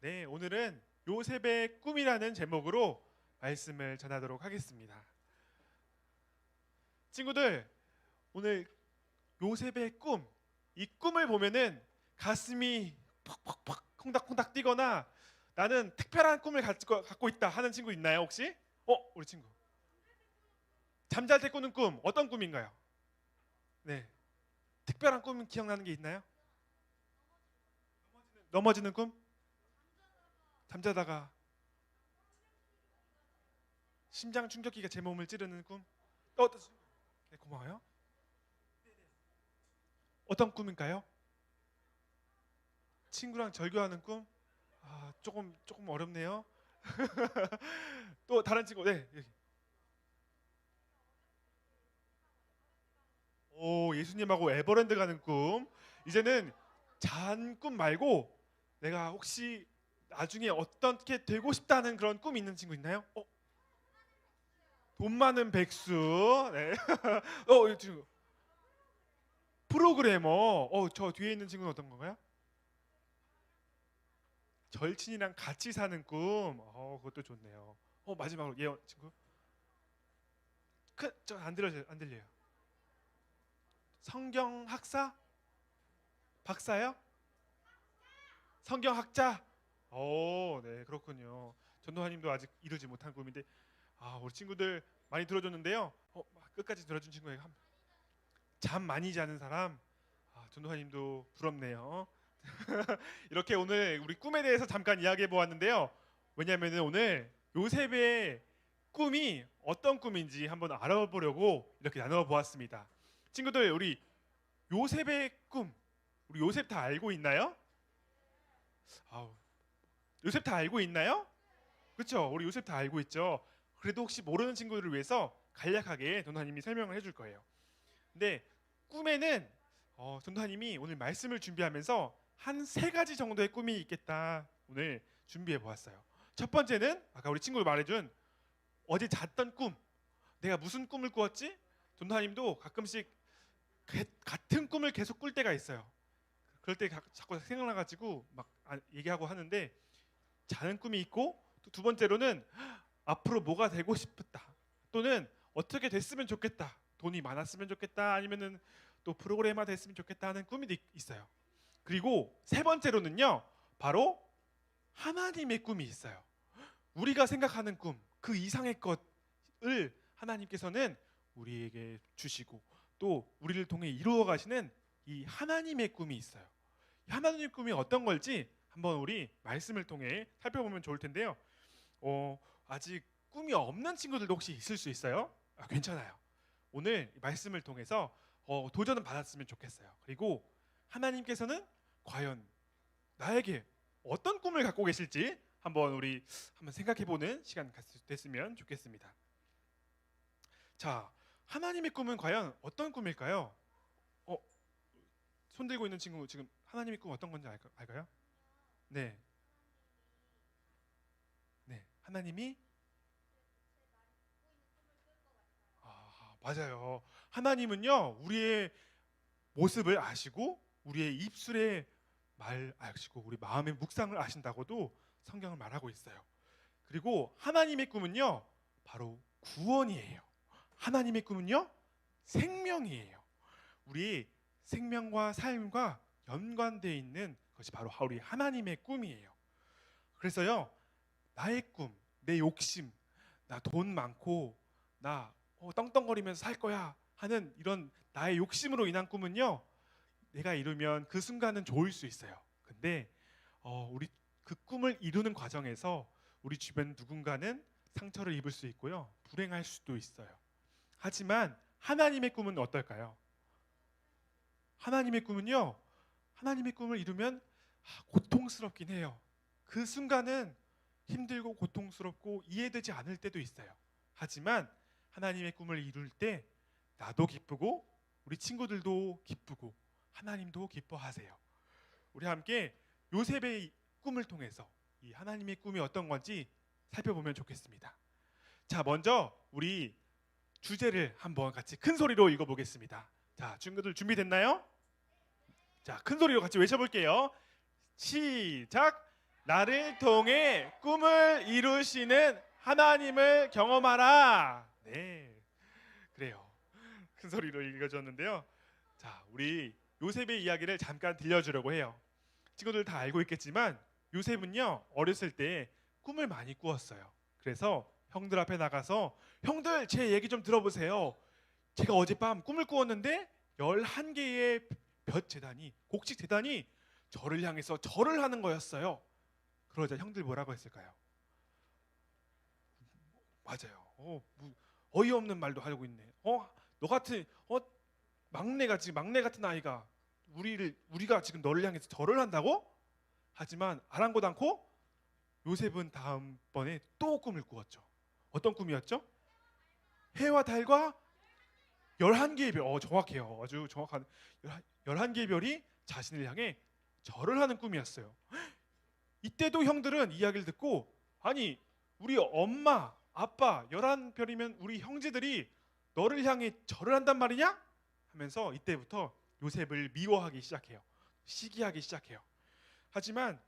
네, 오늘은 요셉의 꿈이라는 제목으로 말씀을 전하도록 하겠습니다. 친구들, 오늘 요셉의 꿈, 이 꿈을 보면은 가슴이 팍팍팍 콩닥콩닥 뛰거나 나는 특별한 꿈을 갖고 있다 하는 친구 있나요, 혹시? 우리 친구. 잠잘 때 꾸는 꿈, 어떤 꿈인가요? 네, 특별한 꿈 기억나는 게 있나요? 넘어지는 꿈? 잠자다가 심장 충격기가 제 몸을 찌르는 꿈? 어, 네, 고마워요. 어떤 꿈인가요? 친구랑 절교하는 꿈? 조금 어렵네요. 또 다른 친구, 네. 여기. 오, 예수님하고 에버랜드 가는 꿈. 이제는 잔 꿈 말고 내가 혹시 나중에 어떻게 되고 싶다는 그런 꿈이 있는 친구 있나요? 돈 많은 백수. 네. 이 친구. 프로그래머. 저 뒤에 있는 친구는 어떤 건가요? 절친이랑 같이 사는 꿈. 그것도 좋네요. 마지막으로 친구. 저안 들려요. 안 들려요. 성경 학사? 박사요? 성경 학자? 네, 그렇군요. 전도사님도 아직 이루지 못한 꿈인데, 우리 친구들 많이 들어줬는데요. 끝까지 들어준 친구에게 잠 많이 자는 사람, 전도사님도 부럽네요. 이렇게 오늘 우리 꿈에 대해서 잠깐 이야기해 보았는데요. 왜냐하면 오늘 요셉의 꿈이 어떤 꿈인지 한번 알아보려고 이렇게 나누어 보았습니다. 친구들, 우리 요셉의 꿈, 우리 요셉 다 알고 있나요? 아우, 요셉 다 알고 있나요? 그렇죠? 우리 요셉 다 알고 있죠. 그래도 혹시 모르는 친구들을 위해서 간략하게 전도사님이 설명을 해줄 거예요. 근데 꿈에는 전도사님이 오늘 말씀을 준비하면서 한 세 가지 정도의 꿈이 있겠다 오늘 준비해 보았어요. 첫 번째는 아까 우리 친구가 말해준 어제 잤던 꿈. 내가 무슨 꿈을 꾸었지? 전도사님도 가끔씩 같은 꿈을 계속 꿀 때가 있어요. 그럴 때 자꾸 생각나가지고 막 얘기하고 하는데 자는 꿈이 있고 또 두 번째로는 앞으로 뭐가 되고 싶었다 또는 어떻게 됐으면 좋겠다 돈이 많았으면 좋겠다 아니면은 또 프로그래머 됐으면 좋겠다 하는 꿈이 있어요. 그리고 세 번째로는요 바로 하나님의 꿈이 있어요. 우리가 생각하는 꿈 그 이상의 것을 하나님께서는 우리에게 주시고 또 우리를 통해 이루어 가시는 이 하나님의 꿈이 있어요. 이 하나님의 꿈이 어떤 걸지 한번 우리 말씀을 통해 살펴보면 좋을 텐데요. 아직 꿈이 없는 친구들도 혹시 있을 수 있어요? 괜찮아요. 오늘 말씀을 통해서 도전을 받았으면 좋겠어요. 그리고 하나님께서는 과연 나에게 어떤 꿈을 갖고 계실지 우리 한번 생각해보는 시간 됐으면 좋겠습니다. 자, 하나님의 꿈은 과연 어떤 꿈일까요? 어, 손 들고 있는 친구 지금 하나님의 꿈 어떤 건지 알까요? 네, 네, 하나님이 맞아요. 하나님은요 우리의 모습을 아시고 우리의 입술의 말 아시고 우리 마음의 묵상을 아신다고도 성경을 말하고 있어요. 그리고 하나님의 꿈은요 바로 구원이에요. 하나님의 꿈은요 생명이에요. 우리 생명과 삶과 연관되어 있는 것이 바로 우리 하나님의 꿈이에요. 그래서요 나의 꿈, 내 욕심, 나 돈 많고 나 떵떵거리면서 살 거야 하는 이런 나의 욕심으로 인한 꿈은요 내가 이루면 그 순간은 좋을 수 있어요. 근데 우리 그 꿈을 이루는 과정에서 우리 주변 누군가는 상처를 입을 수 있고요 불행할 수도 있어요. 하지만 하나님의 꿈은 어떨까요? 하나님의 꿈은요 하나님의 꿈을 이루면 고통스럽긴 해요. 그 순간은 힘들고 고통스럽고 이해되지 않을 때도 있어요. 하지만 하나님의 꿈을 이룰 때 나도 기쁘고 우리 친구들도 기쁘고 하나님도 기뻐하세요. 우리 함께 요셉의 꿈을 통해서 이 하나님의 꿈이 어떤 건지 살펴보면 좋겠습니다. 자, 먼저 우리 주제를 한번 같이 큰 소리로 읽어보겠습니다. 자, 친구들 준비됐나요? 자, 큰 소리로 같이 외쳐볼게요. 시작. 나를 통해 꿈을 이루시는 하나님을 경험하라. 네, 그래요. 큰 소리로 읽어줬는데요. 자, 우리 요셉의 이야기를 잠깐 들려주려고 해요. 친구들 다 알고 있겠지만 요셉은요, 어렸을 때 꿈을 많이 꾸었어요. 그래서 형들 앞에 나가서, 형들 제 얘기 좀 들어보세요. 제가 어젯밤 꿈을 꾸었는데 11개의 볕 재단이, 곡식 재단이 저를 향해서 절을 하는 거였어요. 그러자 형들 뭐라고 했을까요? 맞아요. 어이없는 말도 하고 있네. 너 같은 막내 같은 아이가 우리가 지금 너를 향해서 절을 한다고? 하지만 아랑곳 않고 요셉은 다음번에 또 꿈을 꾸었죠. 어떤 꿈이었죠? 해와 달과 11개의 별. 정확해요. 아주 정확한 11개의 별이 자신을 향해 절을 하는 꿈이었어요. 이때도 형들은 이야기를 듣고, 아니 우리 엄마 아빠 11별이면 우리 형제들이 너를 향해 절을 한단 말이냐? 하면서 이때부터 요셉을 미워하기 시작해요. 시기하기 시작해요. 하지만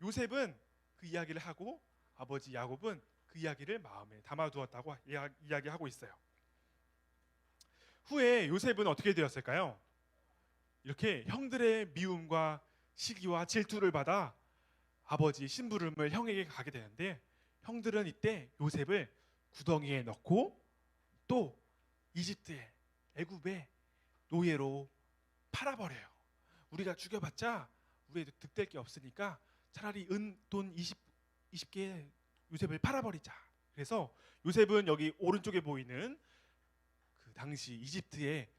요셉은 그 이야기를 하고 아버지 야곱은 그 이야기를 마음에 담아두었다고 이야기하고 있어요. 후에 요셉은 어떻게 되었을까요? 이렇게 형들의 미움과 시기와 질투를 받아 아버지 심부름을 형에게 가게 되는데, 형들은 이때 요셉을 구덩이에 넣고 또 이집트에, 애굽에 노예로 팔아버려요. 우리가 죽여봤자 우리에도 득될 게 없으니까 차라리 돈 20개 요셉을 팔아버리자. 그래서 요셉은 여기 오른쪽에 보이는 그 당시 이집트의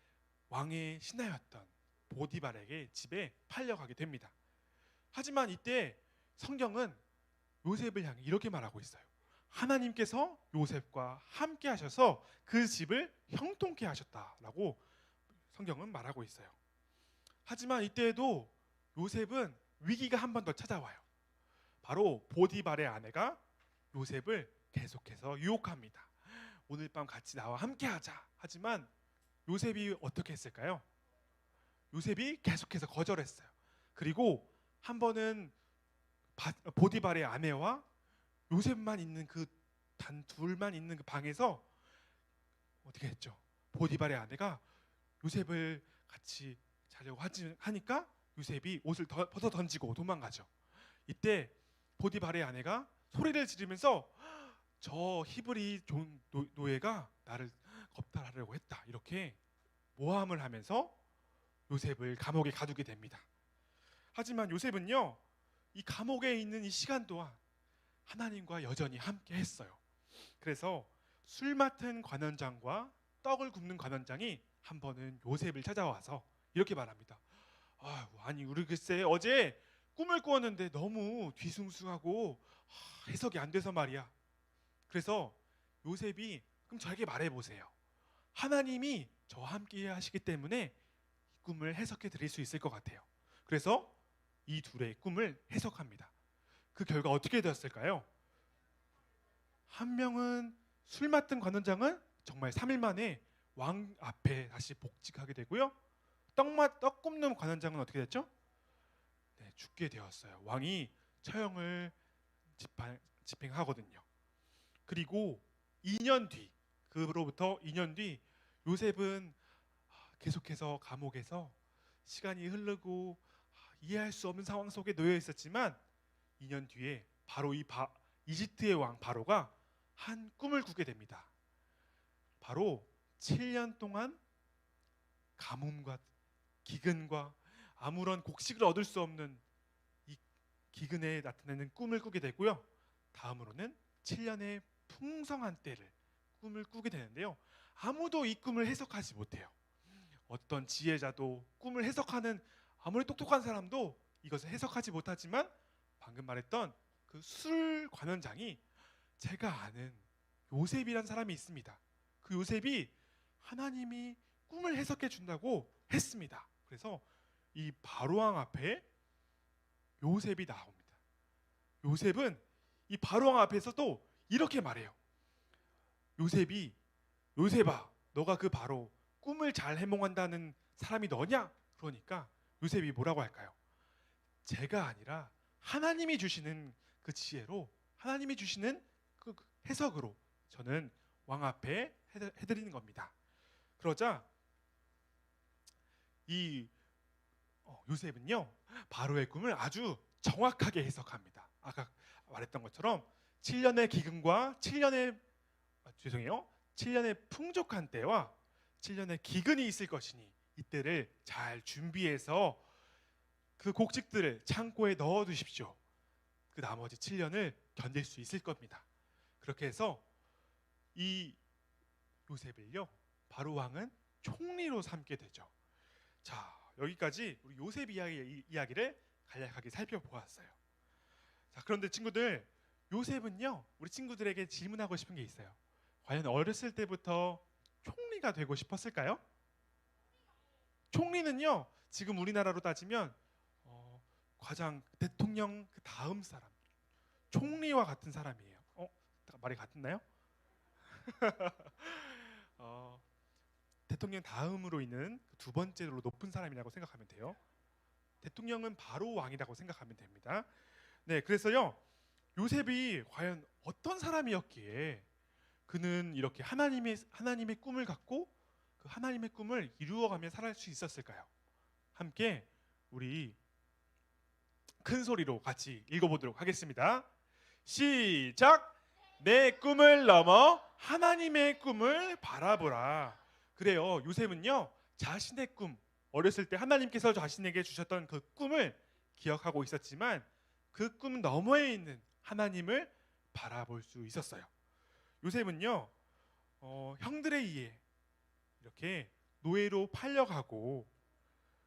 왕의 신하였던 보디발에게 집에 팔려가게 됩니다. 하지만 이때 성경은 요셉을 향해 이렇게 말하고 있어요. 하나님께서 요셉과 함께 하셔서 그 집을 형통케 하셨다라고 성경은 말하고 있어요. 하지만 이때에도 요셉은 위기가 한 번 더 찾아와요. 바로 보디발의 아내가 요셉을 계속해서 유혹합니다. 오늘 밤 같이 나와 함께 하자. 하지만 요셉이 어떻게 했을까요? 요셉이 계속해서 거절했어요. 그리고 한 번은 보디발의 아내와 요셉만 있는 그 단 둘만 있는 그 방에서 어떻게 했죠? 보디발의 아내가 요셉을 같이 자려고 하니까 요셉이 옷을 벗어 던지고 도망가죠. 이때 보디발의 아내가 소리를 지르면서 저 히브리 노예가 나를 겁탈하려고 했다, 이렇게 모함을 하면서 요셉을 감옥에 가두게 됩니다. 하지만 요셉은요, 이 감옥에 있는 이 시간 동안 하나님과 여전히 함께 했어요. 그래서 술 맡은 관원장과 떡을 굽는 관원장이 한 번은 요셉을 찾아와서 이렇게 말합니다. 아니 우리 글쎄 어제 꿈을 꾸었는데 너무 뒤숭숭하고 해석이 안 돼서 말이야. 그래서 요셉이 그럼 저에게 말해보세요. 하나님이 저와 함께 하시기 때문에 이 꿈을 해석해 드릴 수 있을 것 같아요. 그래서 이 둘의 꿈을 해석합니다. 그 결과 어떻게 되었을까요? 한 명은, 술 맡은 관원장은 정말 3일 만에 왕 앞에 다시 복직하게 되고요. 떡 굽는 관원장은 어떻게 됐죠? 네, 죽게 되었어요. 왕이 처형을 집행하거든요. 그리고 2년 뒤, 그로부터 2년 뒤 요셉은 계속해서 감옥에서 시간이 흐르고 이해할 수 없는 상황 속에 놓여 있었지만 2년 뒤에 바로 이집트의 왕 바로가 한 꿈을 꾸게 됩니다. 바로 7년 동안 가뭄과 기근과 아무런 곡식을 얻을 수 없는 이 기근에 나타내는 꿈을 꾸게 되고요. 다음으로는 7년의 풍성한 때를 꿈을 꾸게 되는데요. 아무도 이 꿈을 해석하지 못해요. 어떤 지혜자도, 꿈을 해석하는 아무리 똑똑한 사람도 이것을 해석하지 못하지만 방금 말했던 그 술 관원장이, 제가 아는 요셉이란 사람이 있습니다. 그 요셉이 하나님이 꿈을 해석해 준다고 했습니다. 그래서 이 바로왕 앞에 요셉이 나옵니다. 요셉은 이 바로왕 앞에서도 이렇게 말해요. 요셉아, 너가 그 바로 꿈을 잘 해몽한다는 사람이 너냐? 그러니까 요셉이 뭐라고 할까요? 제가 아니라 하나님이 주시는 그 지혜로 하나님이 주시는 그 해석으로 저는 왕 앞에 해드리는 겁니다. 그러자 이 요셉은요 바로의 꿈을 아주 정확하게 해석합니다. 아까 말했던 것처럼 7년의 기근과 7년의 풍족한 때와 7년의 기근이 있을 것이니 이때를 잘 준비해서 그 곡식들을 창고에 넣어 두십시오. 그 나머지 7년을 견딜 수 있을 겁니다. 그렇게 해서 이 요셉을요 바로 왕은 총리로 삼게 되죠. 자, 여기까지 우리 요셉 이야기를 간략하게 살펴보았어요. 자, 그런데 친구들, 요셉은요 우리 친구들에게 질문하고 싶은 게 있어요. 과연 어렸을 때부터 총리가 되고 싶었을까요? 총리는요 지금 우리나라로 따지면 가장 대통령 그 다음 사람, 총리와 같은 사람이에요. 말이 같나요? 대통령 다음으로 있는 두 번째로 높은 사람이라고 생각하면 돼요. 대통령은 바로 왕이라고 생각하면 됩니다. 네, 그래서요 요셉이 과연 어떤 사람이었기에 그는 이렇게 하나님의 꿈을 갖고 그 하나님의 꿈을 이루어가며 살아갈 수 있었을까요? 함께 우리 큰 소리로 같이 읽어보도록 하겠습니다. 시작! 내 꿈을 넘어 하나님의 꿈을 바라보라. 그래요, 요셉은요 자신의 꿈, 어렸을 때 하나님께서 자신에게 주셨던 그 꿈을 기억하고 있었지만 그 꿈 너머에 있는 하나님을 바라볼 수 있었어요. 요셉은요 형들에 의해 이렇게 노예로 팔려가고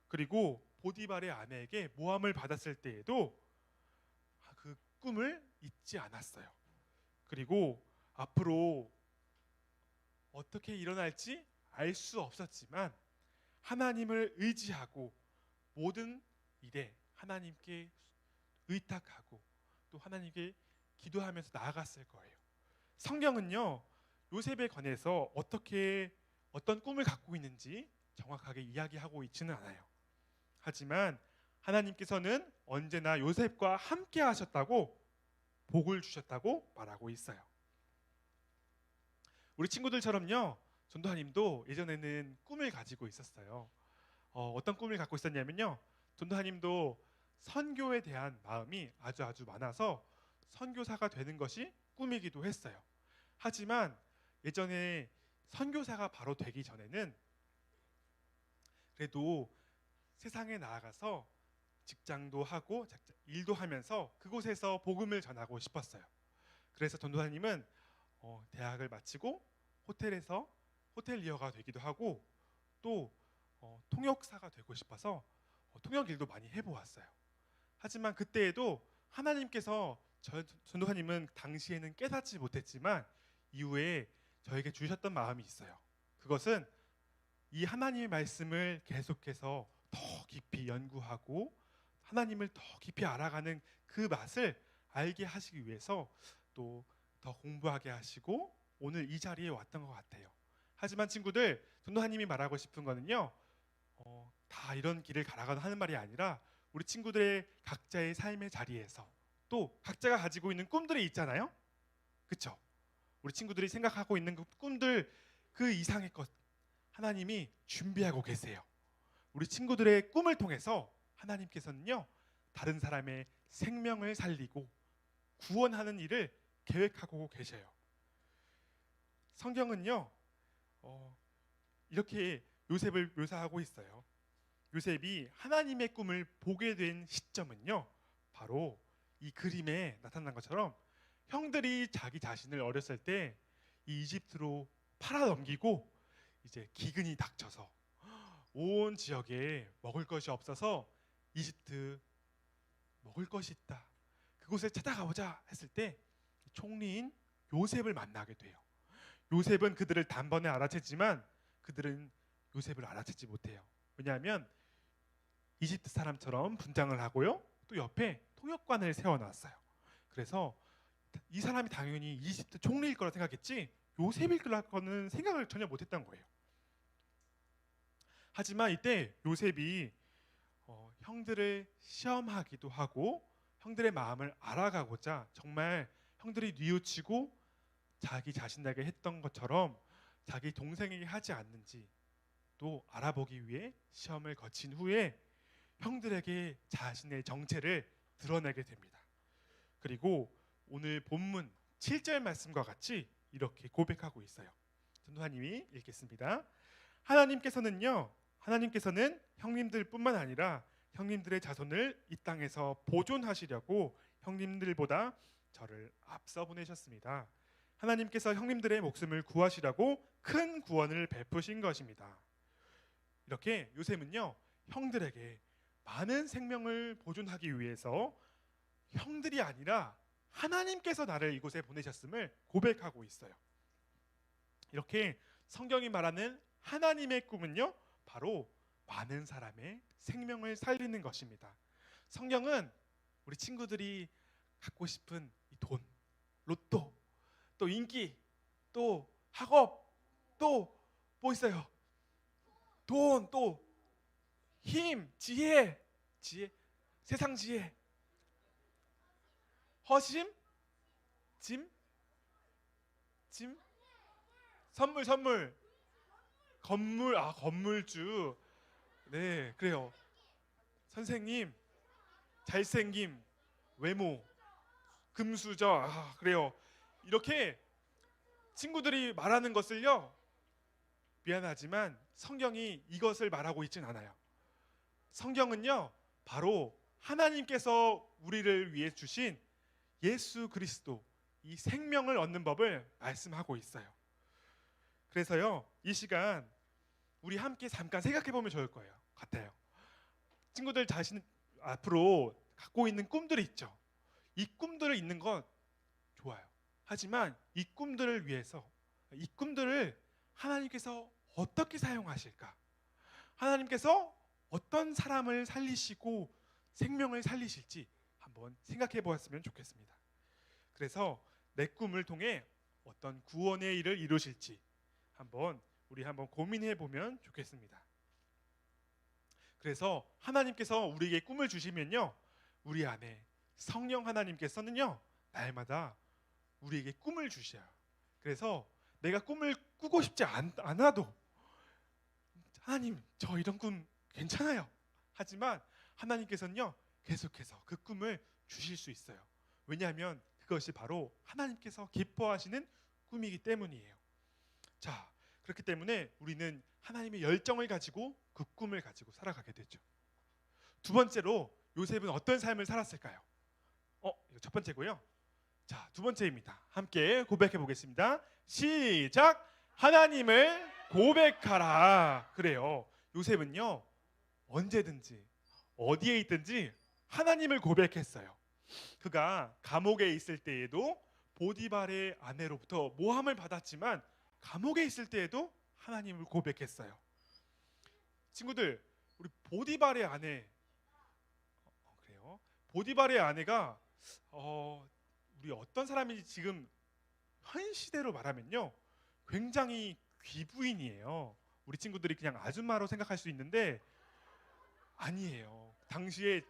그리고 보디발의 아내에게 모함을 받았을 때에도 그 꿈을 잊지 않았어요. 그리고 앞으로 어떻게 일어날지 알 수 없었지만 하나님을 의지하고 모든 일에 하나님께 의탁하고 또 하나님께 기도하면서 나아갔을 거예요. 성경은요 요셉에 관해서 어떤 꿈을 갖고 있는지 정확하게 이야기하고 있지는 않아요. 하지만 하나님께서는 언제나 요셉과 함께 하셨다고, 복을 주셨다고 말하고 있어요. 우리 친구들처럼요 전도사님도 예전에는 꿈을 가지고 있었어요. 어떤 꿈을 갖고 있었냐면요, 전도사님도 선교에 대한 마음이 아주 많아서 선교사가 되는 것이 꿈이기도 했어요. 하지만 예전에 선교사가 바로 되기 전에는 그래도 세상에 나아가서 직장도 하고 일도 하면서 그곳에서 복음을 전하고 싶었어요. 그래서 전도사님은 대학을 마치고 호텔리어가 되기도 하고 또 통역사가 되고 싶어서 통역 일도 많이 해보았어요. 하지만 그때에도 하나님께서 전도사님은 당시에는 깨닫지 못했지만 이후에 저에게 주셨던 마음이 있어요. 그것은 이 하나님의 말씀을 계속해서 더 깊이 연구하고 하나님을 더 깊이 알아가는 그 맛을 알게 하시기 위해서 또 더 공부하게 하시고 오늘 이 자리에 왔던 것 같아요. 하지만 친구들, 전도사님이 말하고 싶은 거는요 다 이런 길을 가라가는 하는 말이 아니라 우리 친구들의 각자의 삶의 자리에서 또 각자가 가지고 있는 꿈들이 있잖아요. 그렇죠? 우리 친구들이 생각하고 있는 그 꿈들, 그 이상의 것 하나님이 준비하고 계세요. 우리 친구들의 꿈을 통해서 하나님께서는요 다른 사람의 생명을 살리고 구원하는 일을 계획하고 계셔요. 성경은요 이렇게 요셉을 묘사하고 있어요. 요셉이 하나님의 꿈을 보게 된 시점은요 바로 이 그림에 나타난 것처럼 형들이 자기 자신을 어렸을 때 이 이집트로 팔아넘기고 이제 기근이 닥쳐서 온 지역에 먹을 것이 없어서 이집트 먹을 것이 있다, 그곳에 찾아가보자 했을 때 총리인 요셉을 만나게 돼요. 요셉은 그들을 단번에 알아채지만 그들은 요셉을 알아채지 못해요. 왜냐하면 이집트 사람처럼 분장을 하고요 또 옆에 통역관을 세워놨어요. 그래서 이 사람이 당연히 이집트 총리일 거라 생각했지 요셉일 거라고는 생각을 전혀 못했던 거예요. 하지만 이때 요셉이 형들을 시험하기도 하고 형들의 마음을 알아가고자 정말 형들이 뉘우치고 자기 자신에게 했던 것처럼 자기 동생에게 하지 않는지 또 알아보기 위해 시험을 거친 후에 형들에게 자신의 정체를 드러내게 됩니다. 그리고 오늘 본문 7절 말씀과 같이 이렇게 고백하고 있어요. 전도사님이 읽겠습니다. 하나님께서는 형님들뿐만 아니라 형님들의 자손을 이 땅에서 보존하시려고 형님들보다 저를 앞서 보내셨습니다. 하나님께서 형님들의 목숨을 구하시라고 큰 구원을 베푸신 것입니다. 이렇게 요셉은요, 형들에게 많은 생명을 보존하기 위해서 형들이 아니라 하나님께서 나를 이곳에 보내셨음을 고백하고 있어요. 이렇게 성경이 말하는 하나님의 꿈은요, 바로 많은 사람의 생명을 살리는 것입니다. 성경은 우리 친구들이 갖고 싶은 이 돈, 로또, 또 인기, 또 학업, 또 뭐 있어요? 돈, 또 힘, 지혜, 세상 지혜, 허심, 짐, 선물, 건물주. 네, 그래요. 선생님, 잘생김, 외모, 금수저. 그래요. 이렇게 친구들이 말하는 것을요, 미안하지만 성경이 이것을 말하고 있진 않아요. 성경은요, 바로 하나님께서 우리를 위해 주신 예수 그리스도, 이 생명을 얻는 법을 말씀하고 있어요. 그래서요, 이 시간 우리 함께 잠깐 생각해 보면 좋을 거예요. 같아요. 친구들 자신 앞으로 갖고 있는 꿈들이 있죠. 이 꿈들을 있는 건 좋아요. 하지만 이 꿈들을 위해서, 이 꿈들을 하나님께서 어떻게 사용하실까? 하나님께서 어떤 사람을 살리시고 생명을 살리실지 한번 생각해 보았으면 좋겠습니다. 그래서 내 꿈을 통해 어떤 구원의 일을 이루실지 우리 한번 고민해 보면 좋겠습니다. 그래서 하나님께서 우리에게 꿈을 주시면요, 우리 안에 성령 하나님께서는요, 날마다 우리에게 꿈을 주셔요. 그래서 내가 꿈을 꾸고 싶지 않아도 하나님, 저 이런 꿈 괜찮아요. 하지만 하나님께서는요, 계속해서 그 꿈을 주실 수 있어요. 왜냐하면 그것이 바로 하나님께서 기뻐하시는 꿈이기 때문이에요. 자, 그렇기 때문에 우리는 하나님의 열정을 가지고 그 꿈을 가지고 살아가게 되죠. 두 번째로 요셉은 어떤 삶을 살았을까요? 이거 첫 번째고요. 자, 두 번째입니다. 함께 고백해 보겠습니다. 시작! 하나님을 고백하라. 그래요. 요셉은요, 언제든지 어디에 있든지 하나님을 고백했어요. 그가 감옥에 있을 때에도 보디발의 아내로부터 모함을 받았지만 감옥에 있을 때에도 하나님을 고백했어요. 친구들, 우리 보디발의 아내, 그래요. 보디발의 아내가 우리 어떤 사람인지 지금 현 시대로 말하면요, 굉장히 귀부인이에요. 우리 친구들이 그냥 아줌마로 생각할 수 있는데 아니에요. 당시에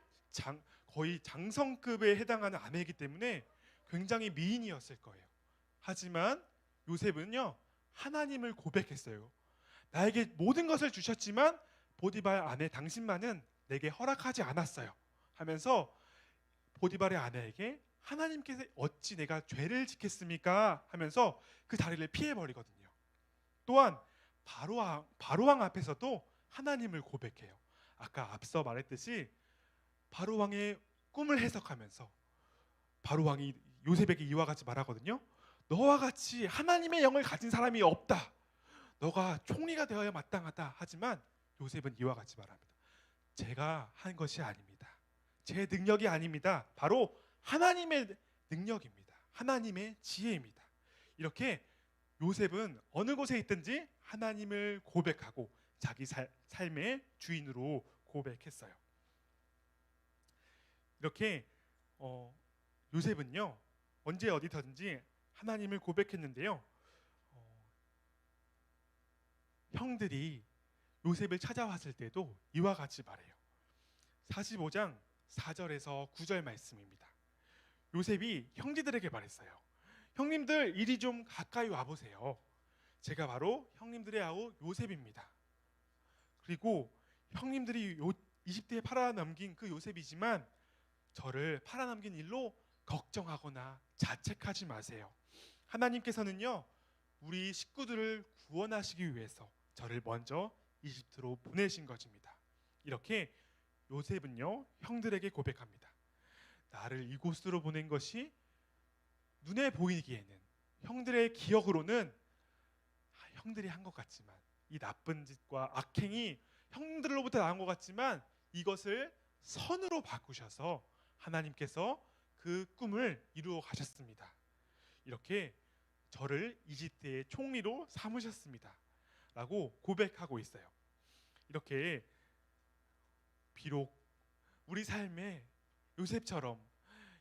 거의 장성급에 해당하는 아내이기 때문에 굉장히 미인이었을 거예요. 하지만 요셉은요, 하나님을 고백했어요. 나에게 모든 것을 주셨지만 보디발 아내 당신만은 내게 허락하지 않았어요. 하면서 보디발의 아내에게 하나님께서 어찌 내가 죄를 짓겠습니까? 하면서 그 자리를 피해버리거든요. 또한 바로왕 앞에서도 하나님을 고백해요. 아까 앞서 말했듯이 바로왕의 꿈을 해석하면서 바로왕이 요셉에게 이와 같이 말하거든요. 너와 같이 하나님의 영을 가진 사람이 없다. 너가 총리가 되어야 마땅하다. 하지만 요셉은 이와 같이 말합니다. 제가 한 것이 아닙니다. 제 능력이 아닙니다. 바로 하나님의 능력입니다. 하나님의 지혜입니다. 이렇게 요셉은 어느 곳에 있든지 하나님을 고백하고 자기 삶의 주인으로 고백했어요. 이렇게 요셉은요, 언제 어디든지 하나님을 고백했는데요, 형들이 요셉을 찾아왔을 때도 이와 같이 말해요. 45장 4절에서 9절 말씀입니다. 요셉이 형제들에게 말했어요. 형님들 이리 좀 가까이 와보세요. 제가 바로 형님들의 아우 요셉입니다. 그리고 형님들이 이집트에 팔아넘긴 그 요셉이지만 저를 팔아넘긴 일로 걱정하거나 자책하지 마세요. 하나님께서는요, 우리 식구들을 구원하시기 위해서 저를 먼저 이집트로 보내신 것입니다. 이렇게 요셉은요, 형들에게 고백합니다. 나를 이곳으로 보낸 것이 눈에 보이기에는, 형들의 기억으로는 형들이 한 것 같지만, 이 나쁜 짓과 악행이 형들로부터 나온 것 같지만 이것을 선으로 바꾸셔서 하나님께서 그 꿈을 이루어 가셨습니다. 이렇게 저를 이집트의 총리로 삼으셨습니다 라고 고백하고 있어요. 이렇게 비록 우리 삶에 요셉처럼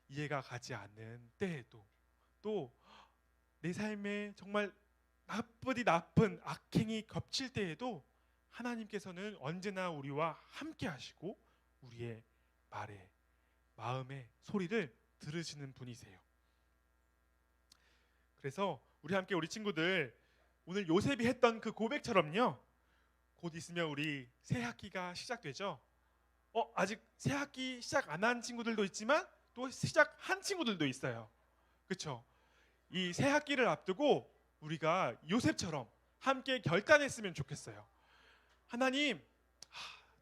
이해가 가지 않는 때에도, 또 내 삶에 정말 나쁜 악행이 겹칠 때에도 하나님께서는 언제나 우리와 함께 하시고 우리의 마음의 소리를 들으시는 분이세요. 그래서 우리 친구들, 오늘 요셉이 했던 그 고백처럼요, 곧 있으면 우리 새 학기가 시작되죠. 아직 새 학기 시작 안 한 친구들도 있지만 또 시작한 친구들도 있어요. 그렇죠? 이 새 학기를 앞두고 우리가 요셉처럼 함께 결단했으면 좋겠어요. 하나님,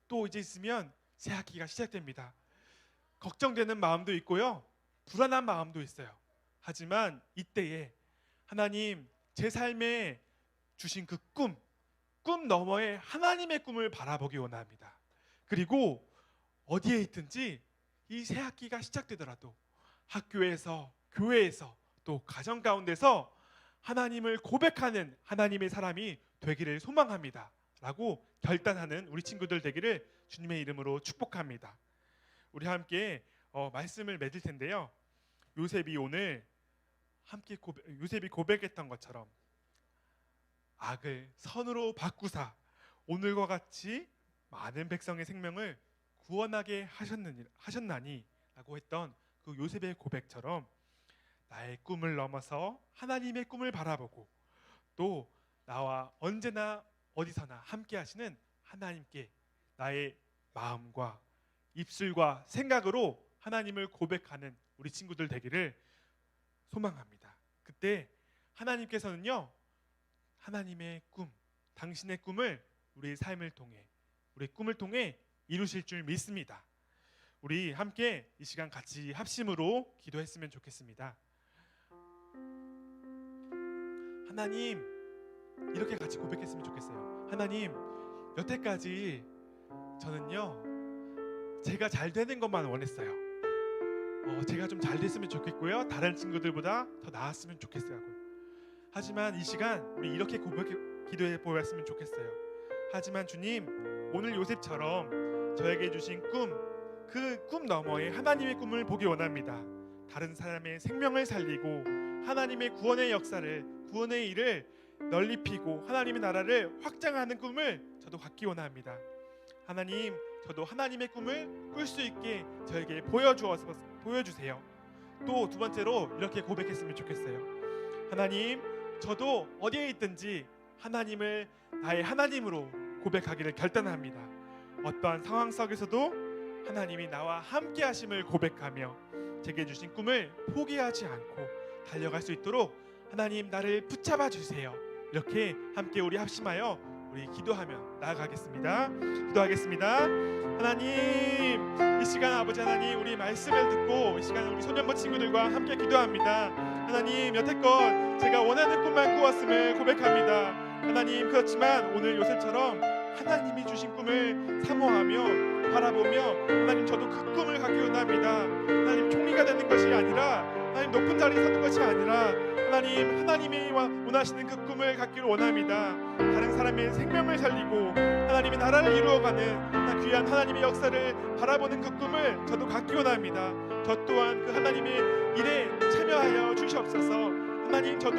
또 이제 있으면 새 학기가 시작됩니다. 걱정되는 마음도 있고요, 불안한 마음도 있어요. 하지만 이때에 하나님, 제 삶에 주신 그 꿈 너머에 하나님의 꿈을 바라보기 원합니다. 그리고 어디에 있든지 이 새 학기가 시작되더라도 학교에서, 교회에서, 또 가정 가운데서 하나님을 고백하는 하나님의 사람이 되기를 소망합니다 라고 결단하는 우리 친구들 되기를 주님의 이름으로 축복합니다. 우리 함께 말씀을 맺을 텐데요, 요셉이 오늘 함께 요셉이 고백했던 것처럼 악을 선으로 바꾸사 오늘과 같이 많은 백성의 생명을 구원하게 하셨나니 라고 했던 그 요셉의 고백처럼 나의 꿈을 넘어서 하나님의 꿈을 바라보고, 또 나와 언제나 어디서나 함께 하시는 하나님께 나의 마음과 입술과 생각으로 하나님을 고백하는 우리 친구들 되기를 소망합니다. 그때 하나님께서는요, 하나님의 꿈, 당신의 꿈을 우리의 삶을 통해, 우리 꿈을 통해 이루실 줄 믿습니다. 우리 함께 이 시간 같이 합심으로 기도했으면 좋겠습니다. 하나님, 이렇게 같이 고백했으면 좋겠어요. 하나님, 여태까지 저는요, 제가 잘 되는 것만 원했어요. 제가 좀 잘 됐으면 좋겠고요, 다른 친구들보다 더 나았으면 좋겠어요. 하지만 이 시간 우리 이렇게 기도해 보았으면 좋겠어요. 하지만 주님, 오늘 요셉처럼 저에게 주신 그 꿈 너머에 하나님의 꿈을 보기 원합니다. 다른 사람의 생명을 살리고 하나님의 구원의 역사를, 구원의 일을 널리 피고 하나님의 나라를 확장하는 꿈을 저도 갖기 원합니다. 하나님, 저도 하나님의 꿈을 꿀 수 있게 저에게 보여주세요. 또 두 번째로 이렇게 고백했으면 좋겠어요. 하나님, 저도 어디에 있든지 하나님을 나의 하나님으로 고백하기를 결단합니다. 어떠한 상황 속에서도 하나님이 나와 함께 하심을 고백하며 제게 주신 꿈을 포기하지 않고 달려갈 수 있도록 하나님, 나를 붙잡아 주세요. 이렇게 함께 우리 합심하여 우리 기도하며 나아가겠습니다. 기도하겠습니다. 하나님, 이 시간 아버지 하나님, 우리 말씀을 듣고 이 시간 우리 소년부 친구들과 함께 기도합니다. 하나님, 여태껏 제가 원하는 꿈만 꾸었음을 고백합니다. 하나님, 그렇지만 오늘 요셉처럼 하나님이 주신 꿈을 사모하며 바라보며 하나님, 저도 그 꿈을 갖기 원합니다. 하나님, 총리가 되는 것이 아니라, 하나님 높은 자리에 서는 것이 아니라 하나님, 하나님이 원하시는 그 꿈을 갖기를 원합니다. 다른 사람의 생명을 살리고 하나님의 나라를 이루어가는 귀한 하나님의 역사를 바라보는 그 꿈을 저도 갖기 원합니다. 저 또한 그 하나님의 일에 참여하여 주시옵소서. 하나님, 저도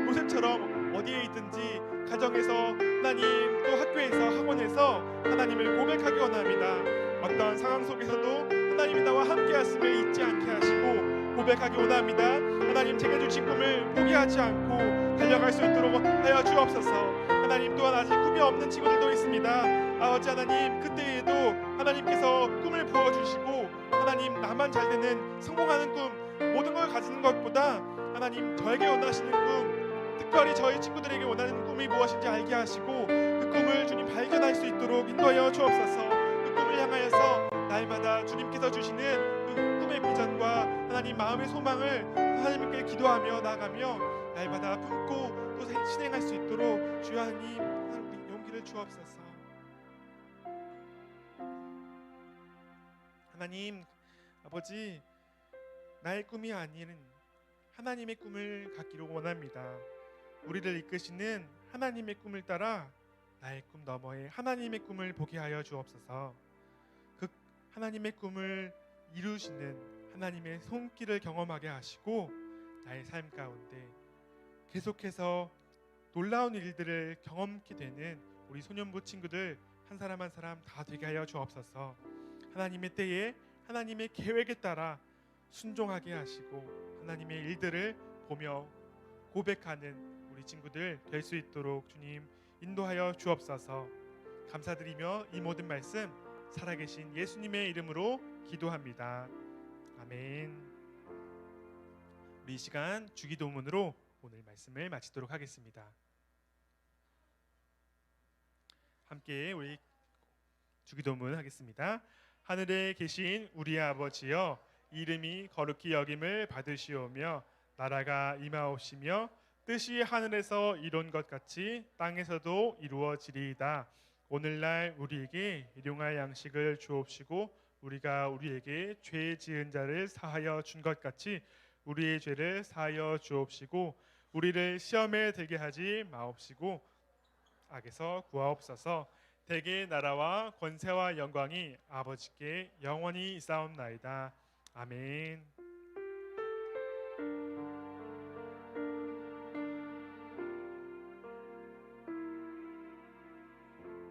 요셉처럼 어디에 있든지 가정에서, 하나님, 또 학교에서, 학원에서 하나님을 고백하기 원합니다. 어떠한 상황 속에서도 하나님이 나와 함께 하심을 잊지 않게 하시고 고백하기 원합니다. 하나님, 제게 주신 꿈을 포기하지 않고 달려갈 수 있도록 하여 주옵소서. 하나님, 또한 아직 꿈이 없는 친구들도 있습니다. 아버지 하나님, 그때에도 하나님께서 꿈을 부어주시고 하나님, 나만 잘 되는 성공하는 꿈, 모든 걸 가지는 것보다 하나님, 저에게 원하시는 꿈, 특별히 저희 친구들에게 원하는 꿈이 무엇인지 알게 하시고 그 꿈을 주님 발견할 수 있도록 인도하여 주옵소서. 그 꿈을 향하여서 날마다 주님께서 주시는 그 꿈의 비전과 하나님 마음의 소망을 하나님께 기도하며 나가며 날마다 품고 또 실행할 수 있도록 주여 하나님 용기를 주옵소서. 하나님 아버지, 나의 꿈이 아닌 하나님의 꿈을 갖기를 원합니다. 우리를 이끄시는 하나님의 꿈을 따라 나의 꿈 너머에 하나님의 꿈을 보게 하여 주옵소서. 그 하나님의 꿈을 이루시는 하나님의 손길을 경험하게 하시고 나의 삶 가운데 계속해서 놀라운 일들을 경험케 되는 우리 소년부 친구들 한 사람 한 사람 다 되게 하여 주옵소서. 하나님의 때에 하나님의 계획에 따라 순종하게 하시고 하나님의 일들을 보며 고백하는 우리 친구들 될 수 있도록 주님 인도하여 주옵소서. 감사드리며 이 모든 말씀 살아계신 예수님의 이름으로 기도합니다. 아멘. 우리 이 시간 주기도문으로 오늘 말씀을 마치도록 하겠습니다. 함께 우리 주기도문 하겠습니다. 하늘에 계신 우리 아버지여, 이름이 거룩히 여김을 받으시오며 나라가 임하옵시며 뜻이 하늘에서 이룬 것 같이 땅에서도 이루어지리이다. 오늘날 우리에게 일용할 양식을 주옵시고 우리가 우리에게 죄 지은 자를 사하여 준 것 같이 우리의 죄를 사하여 주옵시고 우리를 시험에 들게 하지 마옵시고 악에서 구하옵소서. 대개 나라와 권세와 영광이 아버지께 영원히 있사옵나이다. 아멘.